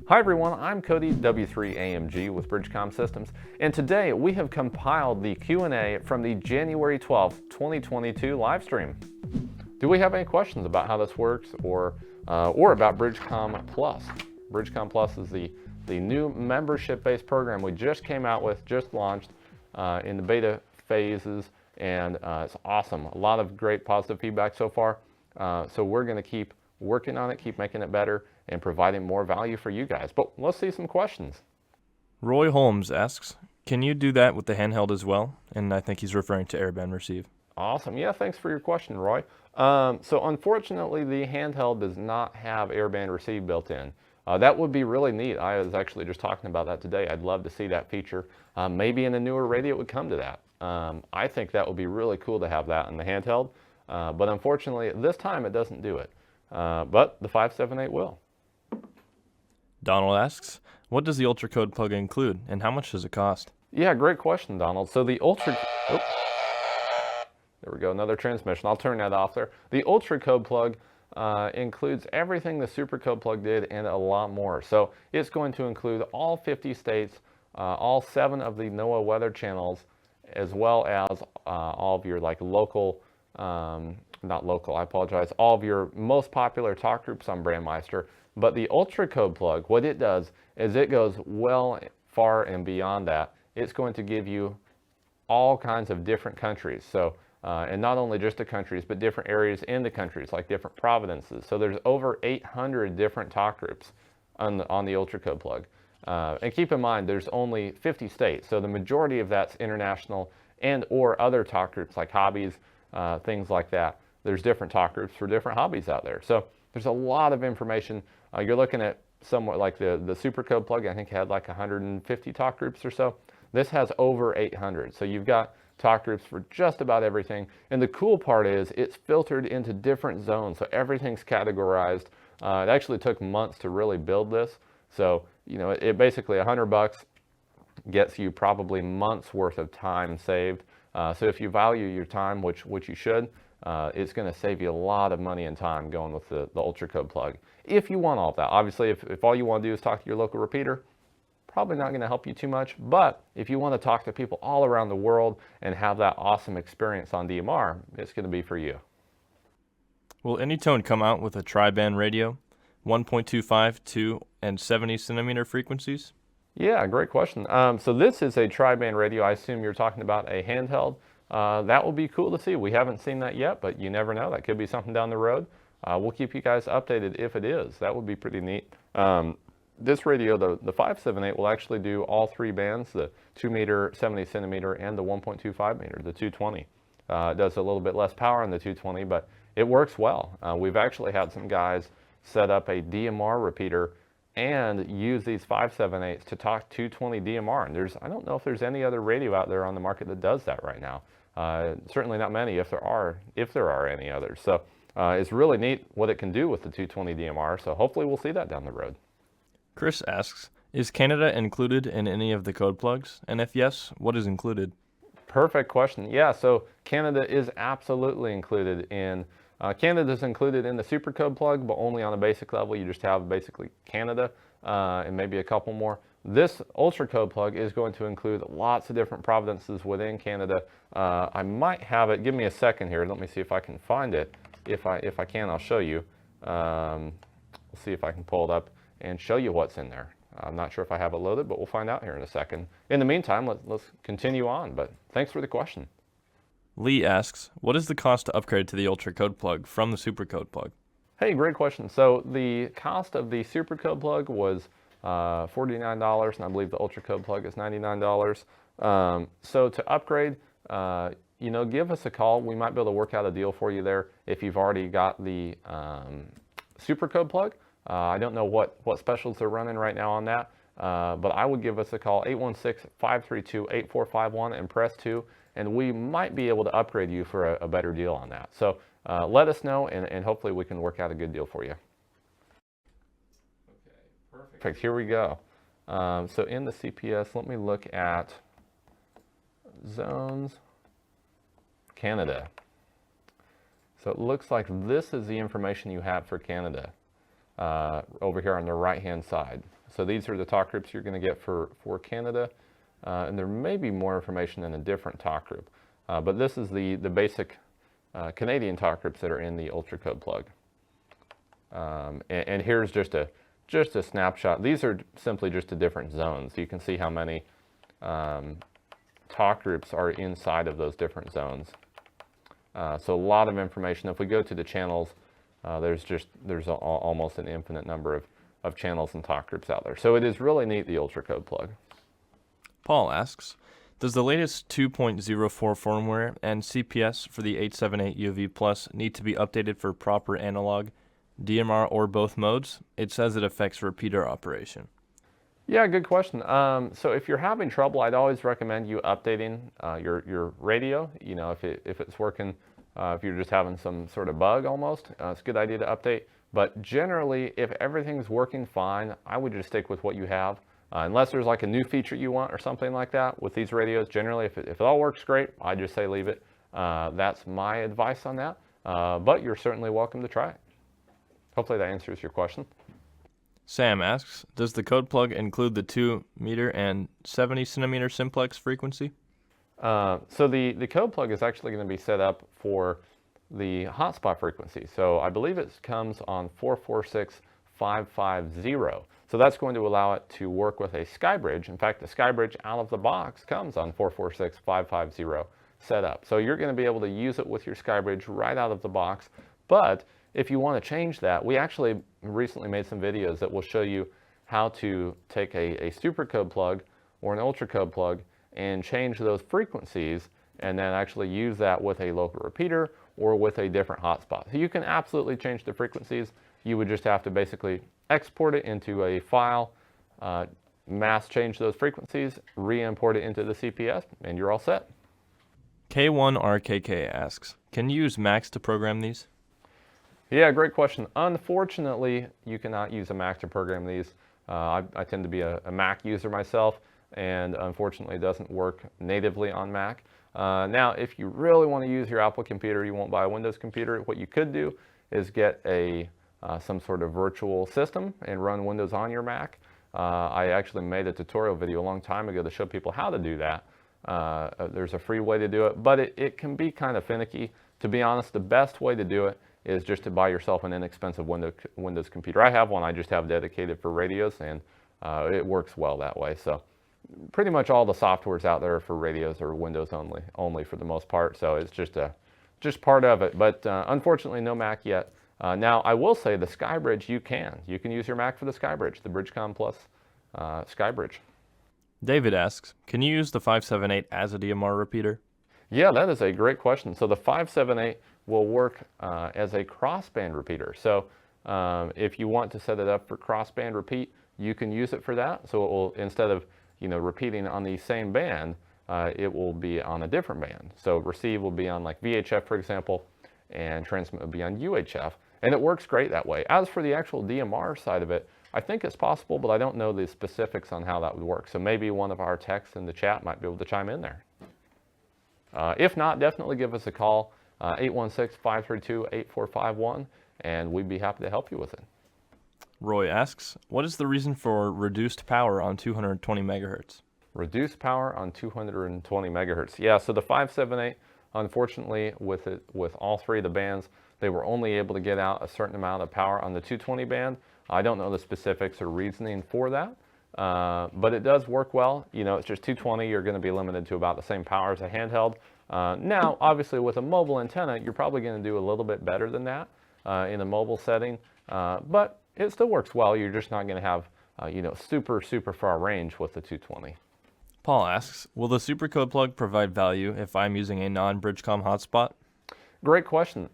Hi everyone, I'm Cody W3AMG with Bridgecom Systems, and today we have compiled the Q&A from the January 12th, 2022 live stream. Do we have any questions about how this works or about Bridgecom Plus? Bridgecom Plus is the new membership-based program we just came out with, just launched in the beta phases, and it's awesome. A lot of great positive feedback so far, so we're going to keep working on it, keep making it better, and providing more value for you guys. But let's see some questions. Roy Holmes asks, can you do that with the handheld as well? And I think he's referring to Airband Receive. Awesome. Yeah, thanks for your question, Roy. So unfortunately, the handheld does not have Airband Receive built in. That would be really neat. I was actually just talking about that today. I'd love to see that feature. Maybe in a newer radio it would come to that. I think that would be really cool to have that in the handheld. But unfortunately, at this time, it doesn't do it. But the 578 will. Donald asks, what does the Ultracode Plug include, and how much does it cost? Yeah, great question, Donald. So the there we go, another transmission. I'll turn that off there. The Ultracode Plug includes everything the Supercode Plug did and a lot more. So it's going to include all 50 states, all 7 of the NOAA weather channels, as well as all of your local, not local, I apologize, all of your most popular talk groups on Brandmeister. But the Ultracode Plug, what it does is it goes well far and beyond that. It's going to give you all kinds of different countries. So, and not only just the countries, but different areas in the countries, like different provinces. So there's over 800 different talk groups on the Ultracode Plug. And keep in mind, there's only 50 states. So the majority of that's international and or other talk groups like hobbies, things like that. There's different talk groups for different hobbies out there. So there's a lot of information. You're looking at somewhat like the Supercode Plug, I think had like 150 talk groups or so. This has over 800. So you've got talk groups for just about everything. And the cool part is it's filtered into different zones. So everything's categorized. It actually took months to really build this. So, you know, it basically $100 gets you probably months worth of time saved. So if you value your time, which you should, it's going to save you a lot of money and time going with the Ultracode Plug. If you want all of that. Obviously, if all you want to do is talk to your local repeater, probably not going to help you too much. But if you want to talk to people all around the world and have that awesome experience on DMR, it's going to be for you. Will Anytone come out with a Triband radio, 1.25, 2, and 70 centimeter frequencies? Yeah, great question. So this is a Triband radio. I assume you're talking about a handheld. That will be cool to see. We haven't seen that yet, but you never know. That could be something down the road. We'll keep you guys updated if it is. That would be pretty neat. This radio, the 578, will actually do all 3 bands, the 2 meter, 70 centimeter, and the 1.25 meter, the 220. It does a little bit less power on the 220, but it works well. We've actually had some guys set up a DMR repeater and use these 578s to talk 220 DMR. And I don't know if there's any other radio out there on the market that does that right now. Certainly not many, if there are any others. So it's really neat what it can do with the 220 DMR. So hopefully we'll see that down the road. Chris asks, is Canada included in any of the code plugs? And if yes, what is included? Perfect question. Yeah, so Canada is absolutely included in Canada's included in the Supercode Plug, but only on a basic level. You just have basically Canada and maybe a couple more. This Ultracode Plug is going to include lots of different provinces within Canada. I might have it. Give me a second here. Let me see if I can find it. If I can, I'll show you. We'll see if I can pull it up and show you what's in there. I'm not sure if I have it loaded, but we'll find out here in a second. In the meantime, let's continue on. But thanks for the question. Lee asks, what is the cost to upgrade to the Ultracode Plug from the Supercode Plug? Hey, great question. So the cost of the Supercode Plug was $49, and I believe the Ultracode Plug is $99. So to upgrade, you know, give us a call. We might be able to work out a deal for you there if you've already got the Supercode Plug. I don't know what specials they're running right now on that, but I would give us a call, 816-532-8451, and press 2, and we might be able to upgrade you for a better deal on that. So let us know, and hopefully we can work out a good deal for you. Okay, perfect. Here we go. So in the CPS, let me look at zones, Canada. So it looks like this is the information you have for Canada. over here on the right-hand side. So these are the talk groups you're going to get for Canada, and there may be more information in a different talk group. But this is the basic Canadian talk groups that are in the Ultracode plug. And here's just a snapshot. These are simply just the different zones. You can see how many talk groups are inside of those different zones. So a lot of information. If we go to the channels, there's almost an infinite number of channels and talk groups out there. So it is really neat, the Ultracode plug. Paul asks, does the latest 2.04 firmware and CPS for the 878 UV Plus need to be updated for proper analog, DMR, or both modes? It says it affects repeater operation. Yeah, good question. So if you're having trouble, I'd always recommend you updating your radio. You know, if it's working, if you're just having some sort of bug almost, it's a good idea to update. But generally, if everything's working fine, I would just stick with what you have. Unless there's like a new feature you want or something like that with these radios, generally, if it all works great, I just say leave it. That's my advice on that. But you're certainly welcome to try it. Hopefully that answers your question. Sam asks, does the code plug include the 2 meter and 70 centimeter simplex frequency? So the code plug is actually going to be set up for the hotspot frequency. So I believe it comes on 446.550. So that's going to allow it to work with a SkyBridge. In fact, the SkyBridge out of the box comes on 446.550 setup. So you're going to be able to use it with your SkyBridge right out of the box. But if you want to change that, we actually recently made some videos that will show you how to take a Supercode plug or an Ultracode plug and change those frequencies and then actually use that with a local repeater or with a different hotspot. So you can absolutely change the frequencies. You would just have to basically export it into a file, mass change those frequencies, re-import it into the CPS, and you're all set. K1RKK asks, can you use Macs to program these? Yeah, great question. Unfortunately, you cannot use a Mac to program these. I tend to be a Mac user myself, and unfortunately it doesn't work natively on Mac. Now, if you really want to use your Apple computer, you won't buy a Windows computer, what you could do is get some sort of virtual system and run Windows on your Mac. I actually made a tutorial video a long time ago to show people how to do that. There's a free way to do it, but it can be kind of finicky. To be honest, the best way to do it is just to buy yourself an inexpensive Windows computer. I have one, I just have dedicated for radios, and it works well that way. So pretty much all the softwares out there for radios are Windows only for the most part. So it's just part of it, but unfortunately no Mac yet. Now I will say the SkyBridge, you can use your Mac for the SkyBridge, the Bridgecom Plus SkyBridge. David asks, can you use the 578 as a DMR repeater? Yeah, that is a great question. So the 578 will work as a crossband repeater. So if you want to set it up for crossband repeat, you can use it for that. So it will, instead of repeating on the same band, it will be on a different band. So receive will be on like VHF, for example, and transmit will be on UHF. And it works great that way. As for the actual DMR side of it, I think it's possible, but I don't know the specifics on how that would work. So maybe one of our techs in the chat might be able to chime in there. If not, definitely give us a call, 816-532-8451, and we'd be happy to help you with it. Roy asks, what is the reason for reduced power on 220 megahertz? Reduced power on 220 megahertz. Yeah, so the 578, unfortunately, with all three of the bands, they were only able to get out a certain amount of power on the 220 band. I don't know the specifics or reasoning for that, but it does work well. It's just 220, you're going to be limited to about the same power as a handheld. Now, obviously, with a mobile antenna, you're probably going to do a little bit better than that in a mobile setting, but it still works well. You're just not going to have, super far range with the 220. Paul asks, will the Supercode plug provide value if I'm using a non-Bridgecom hotspot? Great question.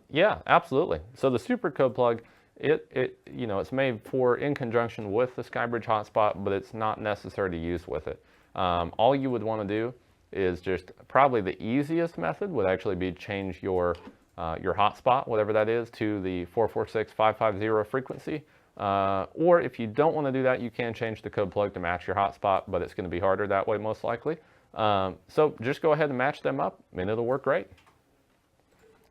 Yeah, absolutely. So the Supercode plug, it's made for in conjunction with the SkyBridge hotspot, but it's not necessary to use with it. All you would want to do is just probably the easiest method would actually be change your hotspot, whatever that is, to the 446.550 frequency. Or if you don't want to do that, you can change the code plug to match your hotspot, but it's going to be harder that way most likely. So just go ahead and match them up, and it'll work great.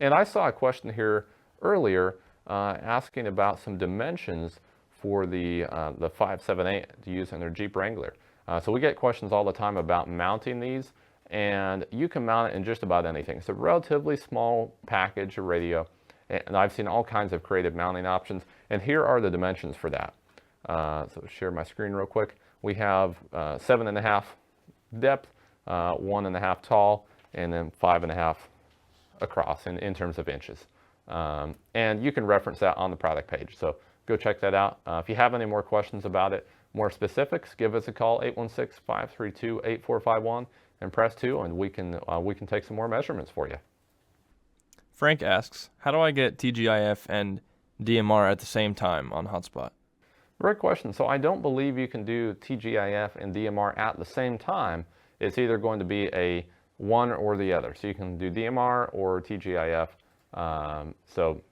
And I saw a question here earlier asking about some dimensions for the 578 to use in their Jeep Wrangler. So we get questions all the time about mounting these, and you can mount it in just about anything. It's a relatively small package of radio, and I've seen all kinds of creative mounting options, and here are the dimensions for that. So share my screen real quick. We have 7.5 depth, 1.5 tall, and then 5.5 across in terms of inches. And you can reference that on the product page. So go check that out. If you have any more questions about it, more specifics, give us a call, 816-532-8451, and press 2, and we can take some more measurements for you. Frank asks, how do I get TGIF and DMR at the same time on hotspot? Great question. So I don't believe you can do TGIF and DMR at the same time. It's either going to be a one or the other. So you can do DMR or TGIF. So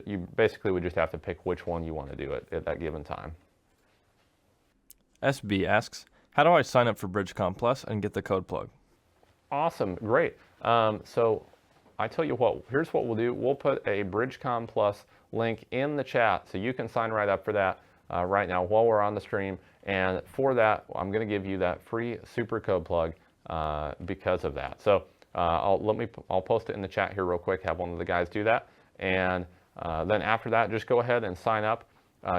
you basically would just have to pick which one you want to do at that given time. SB asks, how do I sign up for Bridgecom Plus and get the code plug? Awesome, great. So I tell you what, here's what we'll do. We'll put a Bridgecom Plus link in the chat so you can sign right up for that right now while we're on the stream. And for that, I'm going to give you that free Supercode plug because of that. So I'll post it in the chat here real quick, have one of the guys do that. And then after that, just go ahead and sign up.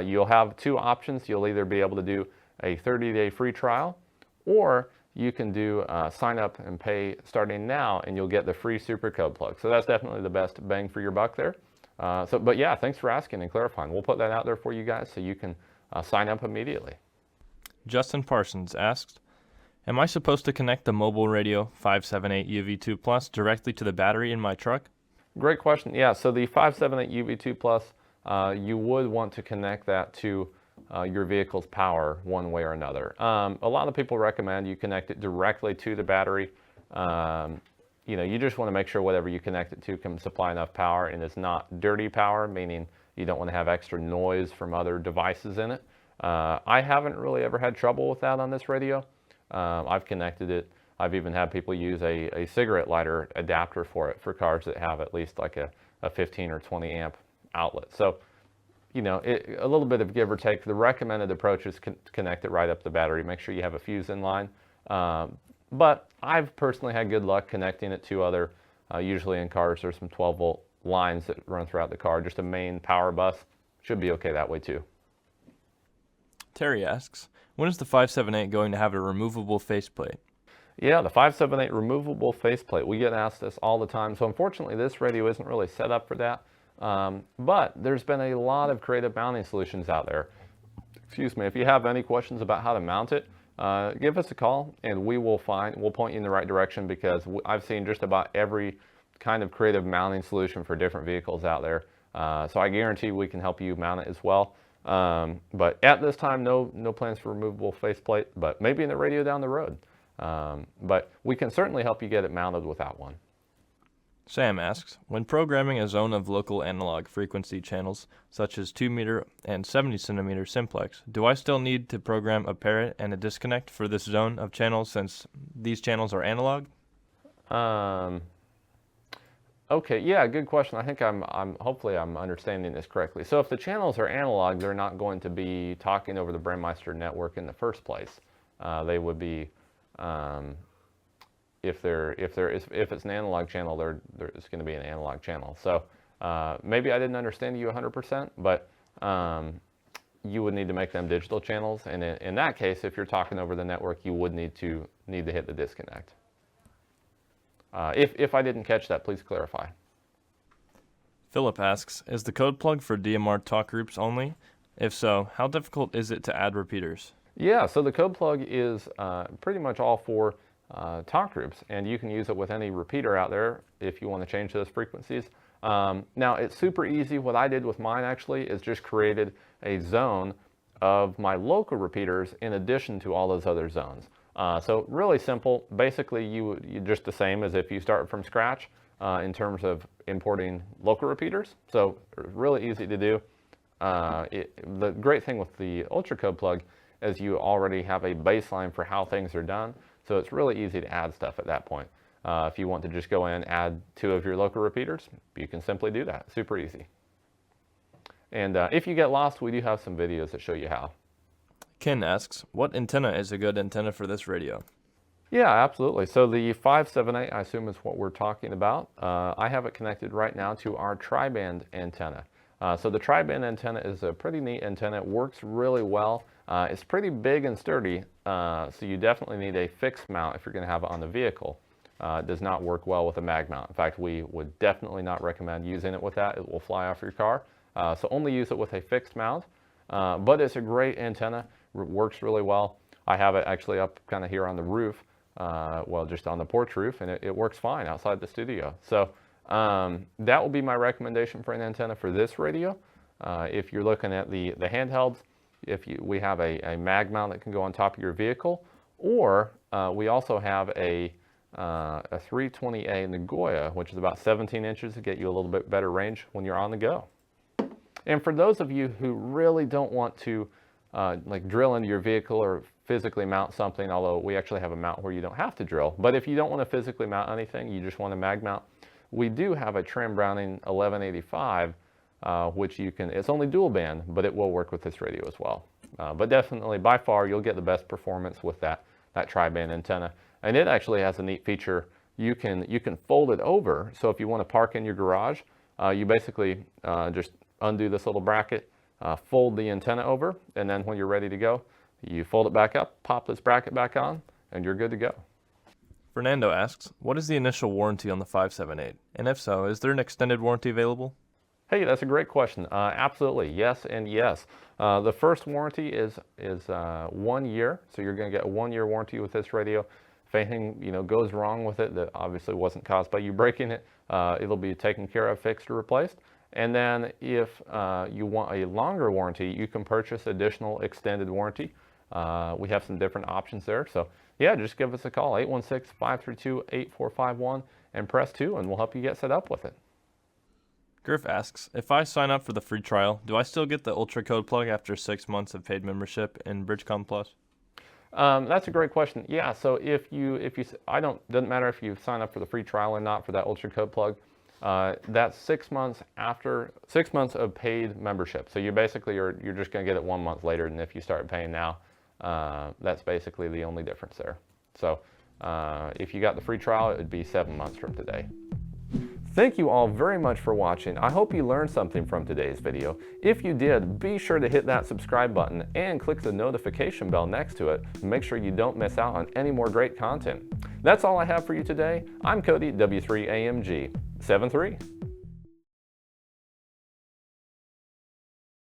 You'll have two options. You'll either be able to do a 30-day free trial, or you can do sign up and pay starting now, and you'll get the free Supercode plug. So that's definitely the best bang for your buck there. But yeah, thanks for asking and clarifying. We'll put that out there for you guys so you can sign up immediately. Justin Parsons asks, am I supposed to connect the mobile radio 578 UV2 Plus directly to the battery in my truck? Great question. Yeah, so the 578 UV2 Plus, you would want to connect that to your vehicle's power one way or another. A lot of people recommend you connect it directly to the battery. You just want to make sure whatever you connect it to can supply enough power and is not dirty power, meaning you don't want to have extra noise from other devices in it. I haven't really ever had trouble with that on this radio. I've connected it. I've even had people use a cigarette lighter adapter for it for cars that have at least like a 15 or 20 amp outlet. So, a little bit of give or take. The recommended approach is to connect it right up the battery. Make sure you have a fuse in line. But I've personally had good luck connecting it to other, usually in cars, there's some 12 volt lines that run throughout the car. Just a main power bus should be okay that way too. Terry asks, when is the 578 going to have a removable faceplate? Yeah, the 578 removable faceplate. We get asked this all the time. So unfortunately, this radio isn't really set up for that. But there's been a lot of creative mounting solutions out there. Excuse me. If you have any questions about how to mount it, give us a call and we'll point you in the right direction, because I've seen just about every kind of creative mounting solution for different vehicles out there. So I guarantee we can help you mount it as well. But at this time, no plans for removable faceplate, but maybe in the radio down the road. But we can certainly help you get it mounted without one. Sam asks, when programming a zone of local analog frequency channels, such as 2 meter and 70 centimeter simplex, do I still need to program a parent and a disconnect for this zone of channels since these channels are analog? Okay, yeah, good question. I think hopefully I'm understanding this correctly. So if the channels are analog, they're not going to be talking over the Brandmeister network in the first place. They would be, if it's an analog channel, it's going to be an analog channel. So maybe I didn't understand you 100%, but you would need to make them digital channels, and in that case, if you're talking over the network, you would need to hit the disconnect. If I didn't catch that, please clarify. Philip asks, is the code plug for DMR talk groups only? If so, how difficult is it to add repeaters? Yeah, so the code plug is pretty much all for talk groups, and you can use it with any repeater out there if you want to change those frequencies. Now, it's super easy. What I did with mine actually is just created a zone of my local repeaters in addition to all those other zones. So really simple. Basically, you just the same as if you start from scratch in terms of importing local repeaters. So really easy to do. The great thing with the Ultracode plug is you already have a baseline for how things are done. So it's really easy to add stuff at that point. If you want to just go in and add 2 of your local repeaters, you can simply do that. Super easy. And if you get lost, we do have some videos that show you how. Ken asks, what antenna is a good antenna for this radio? Yeah, absolutely. So the 578, I assume, is what we're talking about. I have it connected right now to our Triband antenna. So the Triband antenna is a pretty neat antenna. It works really well. It's pretty big and sturdy, so you definitely need a fixed mount if you're going to have it on the vehicle. It does not work well with a mag mount. In fact, we would definitely not recommend using it with that. It will fly off your car. So only use it with a fixed mount. But it's a great antenna. It works really well. I have it actually up kind of here on the roof. Well, just on the porch roof, and it works fine outside the studio. So that will be my recommendation for an antenna for this radio. If you're looking at the handhelds, we have a mag mount that can go on top of your vehicle, or we also have a 320A Nagoya, which is about 17 inches to get you a little bit better range when you're on the go. And for those of you who really don't want to like drill into your vehicle or physically mount something, although we actually have a mount where you don't have to drill. But if you don't want to physically mount anything, you just want a mag mount, we do have a Trim Browning 1185, which you can, it's only dual band, but it will work with this radio as well. But definitely, by far, you'll get the best performance with that tri-band antenna. And it actually has a neat feature. You can fold it over, so if you want to park in your garage, you basically just undo this little bracket, fold the antenna over, and then when you're ready to go, you fold it back up, pop this bracket back on, and you're good to go. Fernando asks, what is the initial warranty on the 578? And if so, is there an extended warranty available? Hey, that's a great question. Absolutely, yes and yes. The first warranty is 1 year, so you're going to get a 1 year warranty with this radio. If anything goes wrong with it that obviously wasn't caused by you breaking it, it'll be taken care of, fixed, or replaced. And then if you want a longer warranty, you can purchase additional extended warranty. We have some different options there. So yeah, just give us a call, 816-532-8451, and press 2, and we'll help you get set up with it. Griff asks, if I sign up for the free trial, do I still get the Ultracode Plug after 6 months of paid membership in Bridgecom Plus? That's a great question. Yeah, so doesn't matter if you sign up for the free trial or not for that Ultracode Plug. That's 6 months after 6 months of paid membership. So you're just going to get it 1 month later than if you start paying now. That's basically the only difference there. So if you got the free trial, it would be 7 months from today. Thank you all very much for watching. I hope you learned something from today's video. If you did, be sure to hit that subscribe button and click the notification bell next to it to make sure you don't miss out on any more great content. That's all I have for you today. I'm Cody, W3AMG 73.